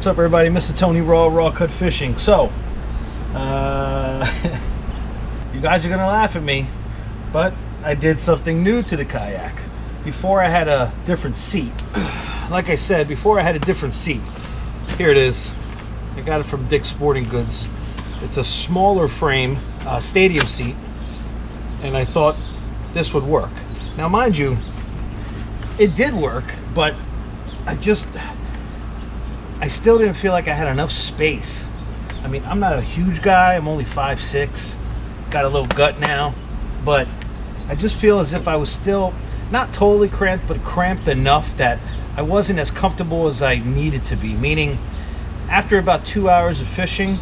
What's up, everybody? Mr. Tony Raw Cut Fishing. So, you guys are gonna laugh at me, but I did something new to the kayak. Before I had a different seat. Like I said, before I had a different seat. Here it is. I got it from Dick's Sporting Goods. It's a smaller frame stadium seat, and I thought this would work. Now, mind you, it did work, but I still didn't feel like I had enough space. I mean, I'm not a huge guy. I'm only 5'6", got a little gut now, but I just feel as if I was still not totally cramped, but cramped enough that I wasn't as comfortable as I needed to be. Meaning, after about 2 hours of fishing,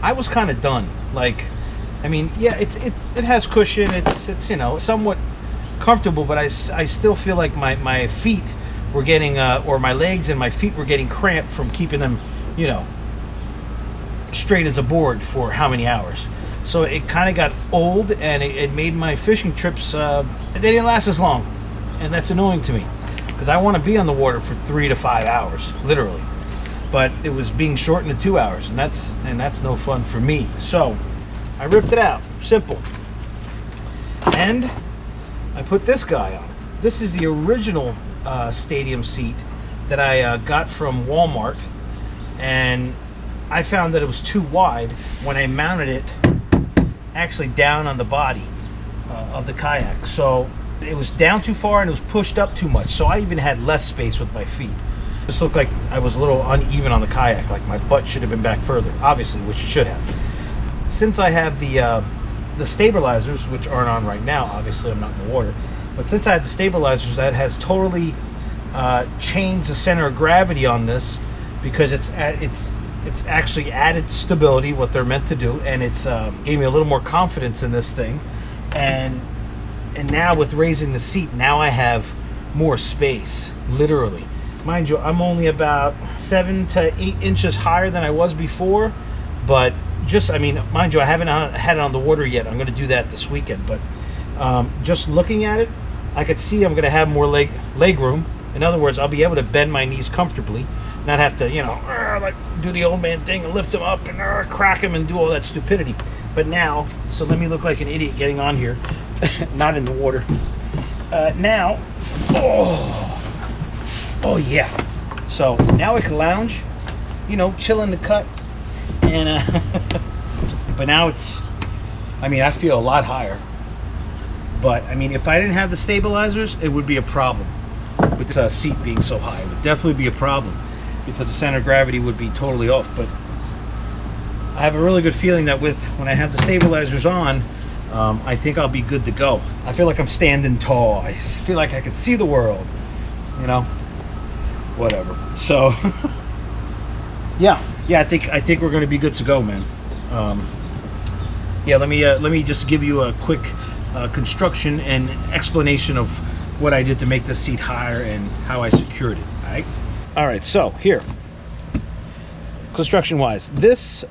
I was kind of done. Like, I mean, yeah, it has cushion. It's you know, somewhat comfortable, but I still feel like my feet were getting or my legs and my feet were getting cramped from keeping them, you know, straight as a board for how many hours. So it kind of got old, and it made my fishing trips they didn't last as long, and that's annoying to me because I want to be on the water for 3 to 5 hours, literally. But it was being shortened to 2 hours, and that's no fun for me. So I ripped it out, simple, and I put this guy on. This is the original stadium seat that I got from Walmart, and I found that it was too wide when I mounted it actually down on the body of the kayak. So it was down too far and it was pushed up too much, so I even had less space with my feet. This looked like I was a little uneven on the kayak, like my butt should have been back further, obviously, which it should have. Since I have the stabilizers, which aren't on right now, obviously I'm not in the water, but since I have the stabilizers, that has totally changed the center of gravity on this, because it's actually added stability, what they're meant to do, and it's gave me a little more confidence in this thing. And now with raising the seat, now I have more space, literally. Mind you, I'm only about 7 to 8 inches higher than I was before, but just, I mean, mind you, I haven't had it on the water yet. I'm going to do that this weekend, but just looking at it, I could see I'm going to have more leg room. In other words, I'll be able to bend my knees comfortably, not have to, you know, like do the old man thing and lift them up and crack them and do all that stupidity. But now, so let me look like an idiot getting on here, not in the water. Now, oh yeah. So now I can lounge, you know, chill in the cut, and but now it's, I mean, I feel a lot higher. But I mean, if I didn't have the stabilizers, it would be a problem with this seat being so high. It would definitely be a problem, because the center of gravity would be totally off. But I have a really good feeling that when I have the stabilizers on, I think I'll be good to go. I feel like I'm standing tall. I feel like I can see the world, you know, whatever. So yeah, I think we're going to be good to go, man. Yeah, let me just give you a quick construction and explanation of what I did to make the seat higher and how I secured it. All right, so here, construction wise, this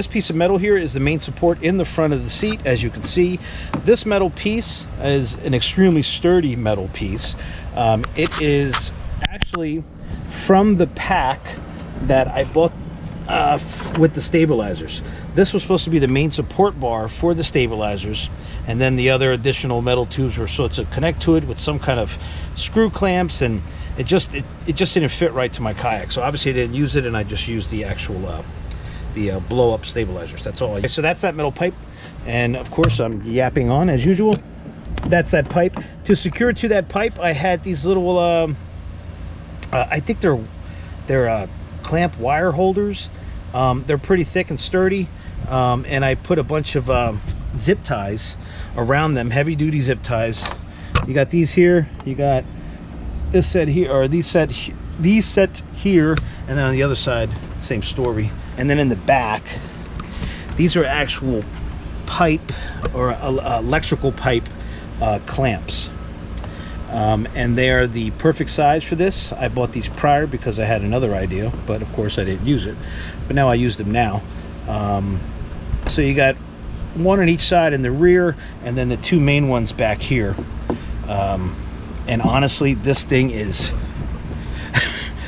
piece of metal here is the main support in the front of the seat. As you can see, this metal piece is an extremely sturdy metal piece. It is actually from the pack that I bought with the stabilizers. This was supposed to be the main support bar for the stabilizers, and then the other additional metal tubes were supposed to connect to it with some kind of screw clamps, and it just didn't fit right to my kayak. So obviously I didn't use it, and I just used the actual blow up stabilizers. That's all. So that's that metal pipe, and of course I'm yapping on as usual. That's that pipe. To secure to that pipe, I had these little I think they're clamp wire holders. They're pretty thick and sturdy, and I put a bunch of zip ties around them, heavy duty zip ties. You got these here, you got this set here, or these set here, and then on the other side, same story. And then in the back, these are actual pipe or electrical pipe clamps, and they are the perfect size for this. I bought these prior because I had another idea, but of course I didn't use it, but now I use them now. So you got one on each side in the rear, and then the two main ones back here. And honestly, this thing is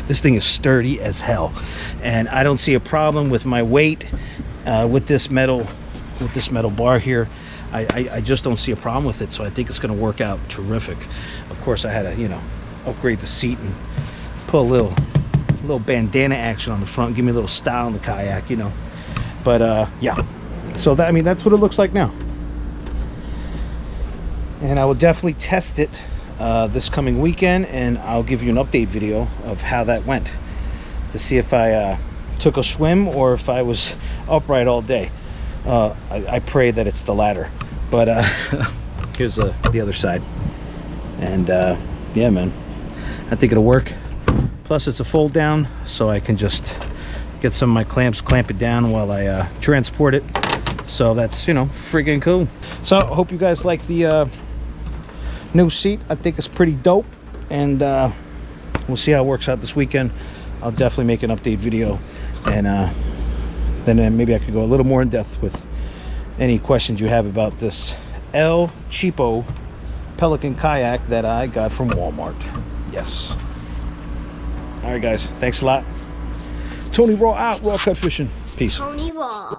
This thing is sturdy as hell, and I don't see a problem with my weight with this metal bar here. I just don't see a problem with it, so I think it's going to work out terrific. Of course, I had to, you know, upgrade the seat and put a little bandana action on the front, give me a little style in the kayak, you know. But yeah, so that, I mean, that's what it looks like now. And I will definitely test it this coming weekend, and I'll give you an update video of how that went, to see if I took a swim or if I was upright all day. I pray that it's the latter, but here's the other side. And yeah, man, I think it'll work. Plus it's a fold down, so I can just get some of my clamps, clamp it down while I transport it. So that's, you know, freaking cool. So I hope you guys like the new seat. I think it's pretty dope, and we'll see how it works out this weekend. I'll definitely make an update video, and then maybe I could go a little more in depth with any questions you have about this El Cheapo Pelican kayak that I got from Walmart. Yes. All right, guys, thanks a lot. Tony Raw out, raw cut fishing. Peace. Tony Raw.